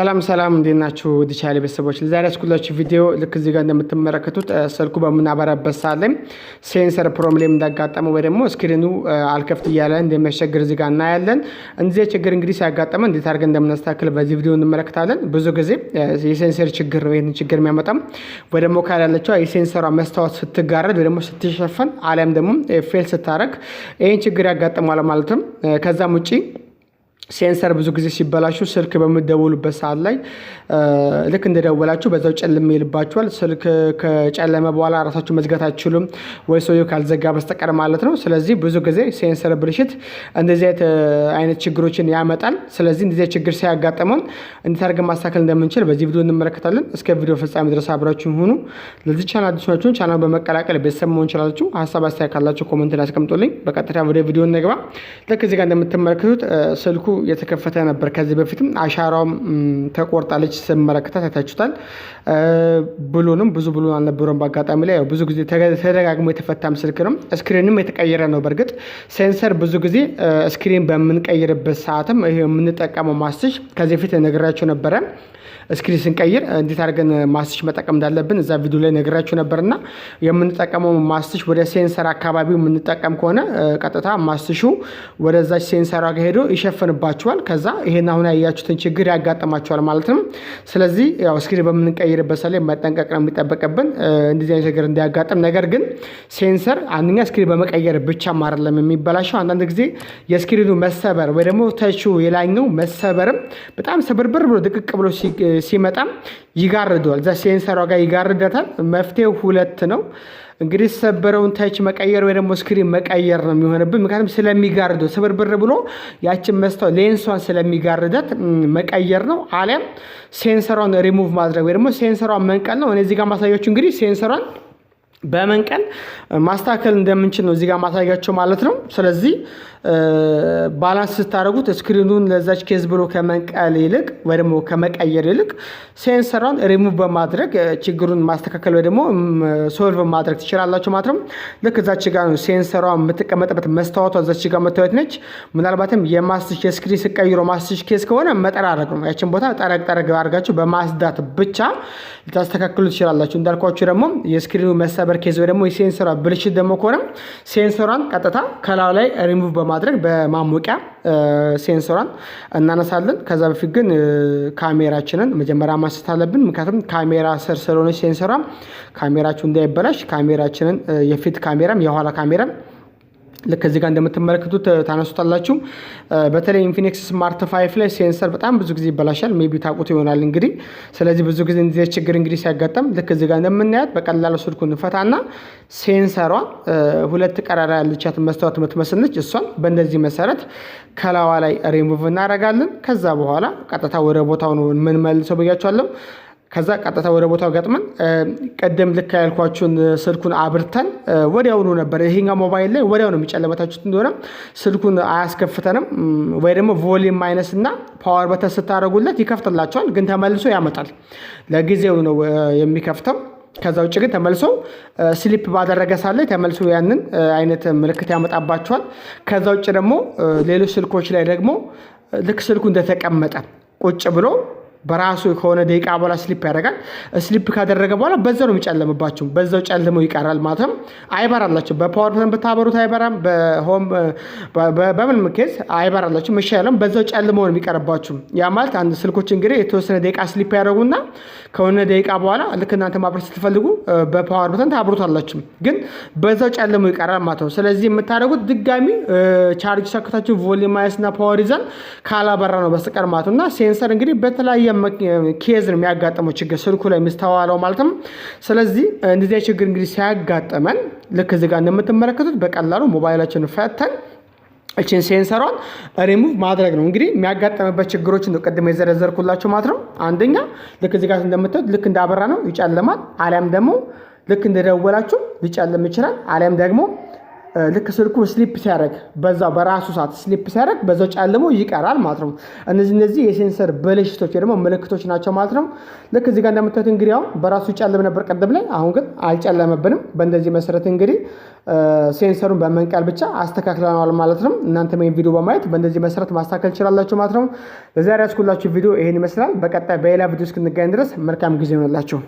ሰላም እንዴት ናችሁ? ዲቻሊ ቤተሰቦች ለዛሬ ያስኩላችሁ ቪዲዮ ልክ እዚህ ጋር እንደምትመለከቱት ስልኩ በምናበራበት ሰዓት ላይ ሴንሰር ፕሮብሌም እንዳጋጠመው ወይ ደግሞ ስክሪኑ አልከፍት እያለ እንደሚያስቸግር እዚህ ጋር እናያለን። እንደዚህ ችግር እንግዲህ ሲያጋጥመን እንዴት አድርገን እንደምናስተካክል በዚህ ቪዲዮ እንመለከታለን። ብዙ ጊዜ የሴንሰር ችግር ነው ይሄን ችግር የሚያመጣው ወይ ደግሞ ካላለችው የሴንሰሯ መስታወት ስትጋረድ ወይ ደግሞ ስትሸፈን አለም ደግሞ ፌል ስታረግ ይሄን ችግር ያጋጥማል ማለት ነው። ከዛም ውጪ ሴንሰር ብዙ ጊዜ ሲበላሹ ስልክ በመደወሉበት ሰዓት ላይ ልክ እንደደወላችሁ በዛው ጨልም ይልባችኋል። ስልክ ከጨለመ በኋላ ራሳችሁ መዝጋት አትችሉም ወይ ሰውየው ካልዘጋ በስተቀር ማለት ነው። ስለዚህ ብዙ ጊዜ ሴንሰር ብልሽት እንደዚህ አይነት ችግሮችን ያመጣል። ስለዚህ እንደዚህ ችግር ሲያጋጥመን እንዴት አድርገን ማስተካከል እንደምንችል በዚህ ቪዲዮ እንመለከታለን። እስከ ቪዲዮ ፍጻሜ ድረስ አብራችሁ ሁኑ። ለዚህ ቻናል አዲስ ናችሁ ቻናሉን በመቀላቀል ቤተሰብ መሆን ይችላልችሁ። ሀሳብ አስተያየት ካላችሁ ኮሜንት ላይ አስቀምጡልኝ። በቀጥታ ወደ ቪዲዮ እንግባ። ልክ እዚህ ጋር እንደምትመለከቱት ስልኩ የተከፈተ ነበር። ከዚህ በፊትም አሻራውም ተቆርጣለች ስመለከታት አይታችሁታል። ብሉንም ብዙ ብሉን አልነበረም። በአጋጣሚ ላይ ብዙ ጊዜ ተደጋግሞ የተፈታም ስልክ ነው። ስክሪንም የተቀየረ ነው። በእርግጥ ሴንሰር ብዙ ጊዜ ስክሪን በምንቀይርበት ሰዓትም ይሄ የምንጠቀመው ማስሽ ከዚህ በፊት ነግራችሁ ነበረ። ስክሪን ስንቀይር እንዴት አድርገን ማስሽ መጠቀም እንዳለብን እዛ ቪዲዮ ላይ ነግራችሁ ነበርና የምንጠቀመው ማስሽ ወደ ሴንሰር አካባቢ የምንጠቀም ከሆነ ቀጥታ ማስሹ ወደዛች ሴንሰሯ ጋር ሄዶ ይሸፍንባችኋል። ከዛ ይሄን አሁን ያያችሁትን ችግር ያጋጥማችኋል ማለት ነው። ስለዚህ ያው ስክሪን በምንቀይርበት ሰዓት ላይ መጠንቀቅ ነው የሚጠበቅብን እንደዚህ አይነት ነገር እንዳያጋጥም። ነገር ግን ሴንሰር አንደኛ ስክሪን በመቀየር ብቻ አይደለም የሚበላሸው። አንዳንድ ጊዜ የስክሪኑ መሰበር ወይ ደግሞ ተቹ የላይኛው መሰበርም በጣም ሰብርብር ብሎ ድቅቅ ብሎ ሲመጣም ይጋርደዋል። እዛ ሴንሰሯ ጋር ይጋርዳታል። መፍትሄው ሁለት ነው እንግዲህ ሰበረውን ታች መቀየር ወይ ደግሞ ስክሪን መቀየር ነው የሚሆንብን። ምክንያቱም ስለሚጋርደው ስብርብር ብሎ ያችን መስታወት ሌንሷን ስለሚጋርዳት መቀየር ነው። አሊያም ሴንሰሯን ሪሙቭ ማድረግ ወይ ደግሞ ሴንሰሯን መንቀል ነው። እኔ እዚህ ጋር ማሳያችሁ እንግዲህ ሴንሰሯን በመንቀል ማስተካከል እንደምንችል ነው እዚህ ጋር ማሳያቸው ማለት ነው። ስለዚህ ባላንስ ስታደርጉት ስክሪኑን ለዛች ኬዝ ብሎ ከመንቀል ይልቅ ወይ ደግሞ ከመቀየር ይልቅ ሴንሰሯን ሪሙቭ በማድረግ ችግሩን ማስተካከል ወይ ደግሞ ሶልቭ ማድረግ ትችላላችሁ ማለት ነው። ልክ እዛች ጋር ነው ሴንሰሯ የምትቀመጥበት መስታወቷ እዛች ጋር መታወት ነች። ምናልባትም የማስሽ የስክሪን ስቀይሮ ማስሽ ኬዝ ከሆነ መጠራረግ ነው። ያችን ቦታ ጠረግ አድርጋችሁ በማስዳት ብቻ ልታስተካክሉ ትችላላችሁ። እንዳልኳችሁ ደግሞ የስክሪኑ መሰበር ኬዝ ወይ ደግሞ የሴንሰሯ ብልሽት ደግሞ ከሆነ ሴንሰሯን ቀጥታ ከላዩ ላይ ሪሙቭ በማድረግ በማሞቂያ ሴንሰሯን እናነሳለን። ከዛ በፊት ግን ካሜራችንን መጀመሪያ ማንሳት አለብን። ምክንያቱም ካሜራ ስር ስለሆነ ሴንሰሯ ካሜራችሁ እንዳይበላሽ ካሜራችንን የፊት ካሜራም የኋላ ካሜራም ልክ እዚህ ጋር እንደምትመለከቱት ታነሱታላችሁ። በተለይ ኢንፊኒክስ ስማርት 5 ላይ ሴንሰር በጣም ብዙ ጊዜ ይበላሻል። ሜቢ ታውቁት ይሆናል እንግዲህ። ስለዚህ ብዙ ጊዜ እንደዚህ ችግር እንግዲህ ሲያጋጥም ልክ እዚህ ጋር እንደምናያት በቀላሉ ስልኩን ፈታና ሴንሰሯ ሁለት ቀዳዳ ያለቻት መስታወት የምትመስል ነች። እሷን በእንደዚህ መሰረት ከላዋ ላይ ሪሙቭ እናደርጋለን። ከዛ በኋላ ቀጥታ ወደ ቦታው ነው የምንመልሰው ብያችኋለሁ። ከዛ ቀጥታ ወደ ቦታው ገጥመን ቀደም ልክ ያልኳችሁን ስልኩን አብርተን ወዲያውኑ ነበር። ይሄኛው ሞባይል ላይ ወዲያው ነው የሚጨለመታችሁት እንደሆነ ስልኩን አያስከፍተንም። ወይ ደግሞ ቮሊዩም ማይነስና ፓወር በተን ስታደርጉለት ይከፍትላችኋል፣ ግን ተመልሶ ያመጣል። ለጊዜው ነው የሚከፍተው። ከዛ ውጭ ግን ተመልሶ ስሊፕ ባደረገ ሳለ ተመልሶ ያንን አይነት ምልክት ያመጣባችኋል። ከዛ ውጭ ደግሞ ሌሎች ስልኮች ላይ ደግሞ ልክ ስልኩ እንደተቀመጠ ቁጭ ብሎ በራሱ ከሆነ ደቂቃ በኋላ ስሊፕ ያደርጋል። ስሊፕ ካደረገ በኋላ በዛው ነው የሚጨለምባችሁ፣ በዛው ጨልመው ይቀራል ማለት ነው። አይበራላችሁ። በፓወር በተን ብታበሩት አይበራም። በሆም በምን ኬዝ አይበራላችሁ። መሻለም በዛው ጨልመው ነው የሚቀርባችሁ። ያ ማለት አንድ ስልኮች እንግዲህ የተወሰነ ደቂቃ ስሊፕ ያደርጉና ከሆነ ደቂቃ በኋላ ልክ እናንተ ማብራት ስትፈልጉ በፓወር በተን ታብሩታላችሁ፣ ግን በዛው ጨልመው ይቀራል ማለት ነው። ስለዚህ የምታደርጉት ድጋሚ ቻርጅ ሰክታችሁ ቮሊዩም ማይነስና ፓወር ይዘን ካላበራ ነው በስተቀር ማለት ነውና ሴንሰር እንግዲህ በተለያየ ኬዝ ነው የሚያጋጥመው ችግር ስልኩ ላይ የሚስተዋለው ማለት ነው። ስለዚህ እንደዚህ ችግር እንግዲህ ሲያጋጥመን ልክ እዚህ ጋር እንደምትመለከቱት በቀላሉ ሞባይላችንን ፈተን እቺን ሴንሰሯን ሪሙቭ ማድረግ ነው። እንግዲህ የሚያጋጥምበት ችግሮች ነው ቅድም የዘረዘርኩላችሁ ማለት ነው። አንደኛ ልክ እዚህ ጋር እንደምታዩት ልክ እንዳበራ ነው ይጨልማል። አሊያም ደግሞ ልክ እንደደወላችሁ ሊጨልም ይችላል። አሊያም ደግሞ ልክ ስልኩ ስሊፕ ሲያደርግ በዛው በራሱ ሰዓት ስሊፕ ሲያደርግ በዛው ጨልሞ ይቀራል ማለት ነው። እነዚህ የሴንሰር ብልሽቶች ደግሞ ምልክቶች ናቸው ማለት ነው። ልክ እዚህ ጋር እንደምታዩት እንግዲህ አሁን በራሱ ይጨልም ነበር ቀደም ላይ፣ አሁን ግን አልጨለመብንም። በእንደዚህ መሰረት እንግዲህ ሴንሰሩን በመንቀል ብቻ አስተካክለናል ማለት ነው። እናንተም ይሄን ቪዲዮ በማየት በእንደዚህ መሰረት ማስተካከል ትችላላችሁ ማለት ነው። ለዛሬ ያስኩላችሁ ቪዲዮ ይሄን ይመስላል። በቀጣይ በሌላ ቪዲዮ እስክንገናኝ ድረስ መልካም ጊዜ ይሆንላችሁ።